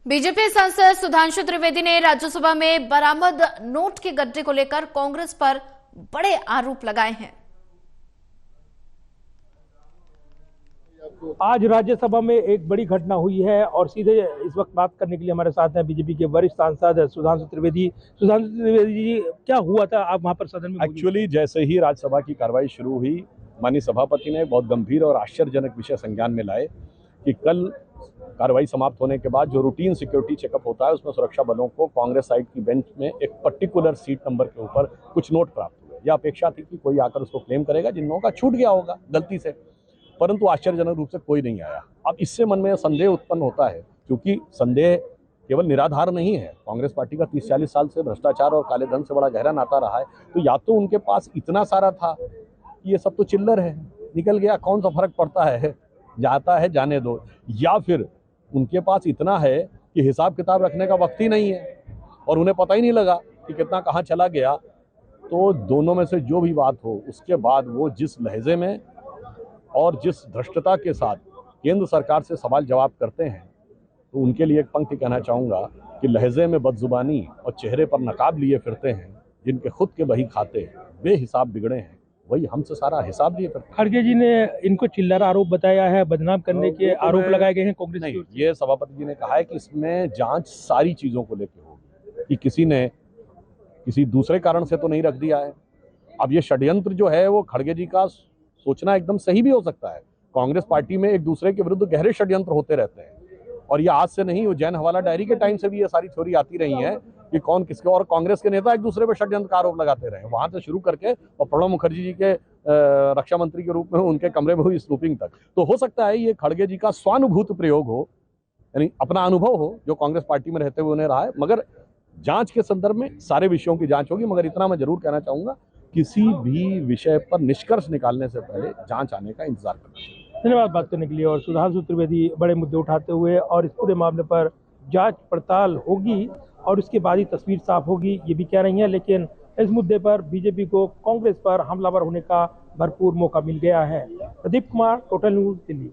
BJP सांसद सुधांशु त्रिवेदी ने राज्यसभा में बरामद नोट के गड्ढे को लेकर कांग्रेस पर बड़े आरोप लगाए हैं। आज राज्यसभा में एक बड़ी घटना हुई है और सीधे इस वक्त बात करने के लिए हमारे साथ हैं बीजेपी के वरिष्ठ सांसद सुधांशु त्रिवेदी। सुधांशु त्रिवेदी जी, क्या हुआ था? आप वहां पर सदन में एक्चुअली जैसे ही राज्यसभा की कार्रवाई शुरू हुई, माननीय सभापति ने बहुत गंभीर और आश्चर्यजनक विषय संज्ञान में लाए कि कल कार्रवाई समाप्त होने के बाद जो रूटीन सिक्योरिटी चेकअप होता है उसमें सुरक्षा बलों को कांग्रेस साइड की बेंच में एक पर्टिकुलर सीट नंबर के ऊपर कुछ नोट प्राप्त हुए। यह अपेक्षा थी कि कोई आकर उसको क्लेम करेगा जिन लोगों का छूट गया होगा गलती से, परंतु आश्चर्यजनक रूप से कोई नहीं आया। अब इससे मन में संदेह उत्पन्न होता है, क्योंकि संदेह केवल निराधार नहीं है। कांग्रेस पार्टी का 30-40 साल से भ्रष्टाचार और काले धन से बड़ा गहरा नाता रहा है, तो या तो उनके पास इतना सारा था कि ये सब तो चिल्लर है, निकल गया, कौन सा फर्क पड़ता है, जाता है जाने दो, या फिर उनके पास इतना है कि हिसाब किताब रखने का वक्त ही नहीं है और उन्हें पता ही नहीं लगा कि कितना कहाँ चला गया। तो दोनों में से जो भी बात हो, उसके बाद वो जिस लहजे में और जिस धृष्टता के साथ केंद्र सरकार से सवाल जवाब करते हैं, तो उनके लिए एक पंक्ति कहना चाहूँगा कि लहजे में बदजुबानी और चेहरे पर नकाब लिए फिरते हैं, जिनके खुद के बही खाते बेहिसाब बिगड़े हैं, वही हमसे सारा हिसाब लिए फिरते हैं। खड़गे जी ने इनको चिल्लर आरोप बताया है, बदनाम करने के आरोप लगाए गए हैं कांग्रेस नहीं, ये सभापति जी ने कहा है कि इसमें जांच सारी चीज़ों को लेकर होगी, कि किसी ने किसी दूसरे कारण से तो नहीं रख दिया है। अब ये षड्यंत्र जो है वो खड़गे जी का सोचना एकदम सही भी हो सकता है। कांग्रेस पार्टी में एक दूसरे के विरुद्ध गहरे षड्यंत्र होते रहते हैं, और ये आज से नहीं, वो जैन हवाला डायरी के टाइम से भी ये सारी थ्योरी आती रही है कि कौन किसके, और कांग्रेस के नेता एक दूसरे पर षड्यंत्र का आरोप लगाते रहे, वहां से शुरू करके और प्रणब मुखर्जी जी के रक्षा मंत्री के रूप में उनके कमरे में हुई स्नूपिंग तक। तो हो सकता है ये खड़गे जी का स्वानुभूत प्रयोग हो, यानी अपना अनुभव हो जो कांग्रेस पार्टी में रहते हुए उन्हें रहा है। मगर जांच के संदर्भ में सारे विषयों की जांच होगी, मगर इतना मैं जरूर कहना चाहूंगा, किसी भी विषय पर निष्कर्ष निकालने से पहले जांच आने का इंतजार करना चाहिए। धन्यवाद बात करने के लिए। और सुधांशु त्रिवेदी बड़े मुद्दे उठाते हुए और इस पूरे मामले पर जांच पड़ताल होगी और उसके बाद ही तस्वीर साफ होगी, ये भी कह रही हैं। लेकिन इस मुद्दे पर बीजेपी को कांग्रेस पर हमलावर होने का भरपूर मौका मिल गया है। Pradeep Kumar, total news, Delhi.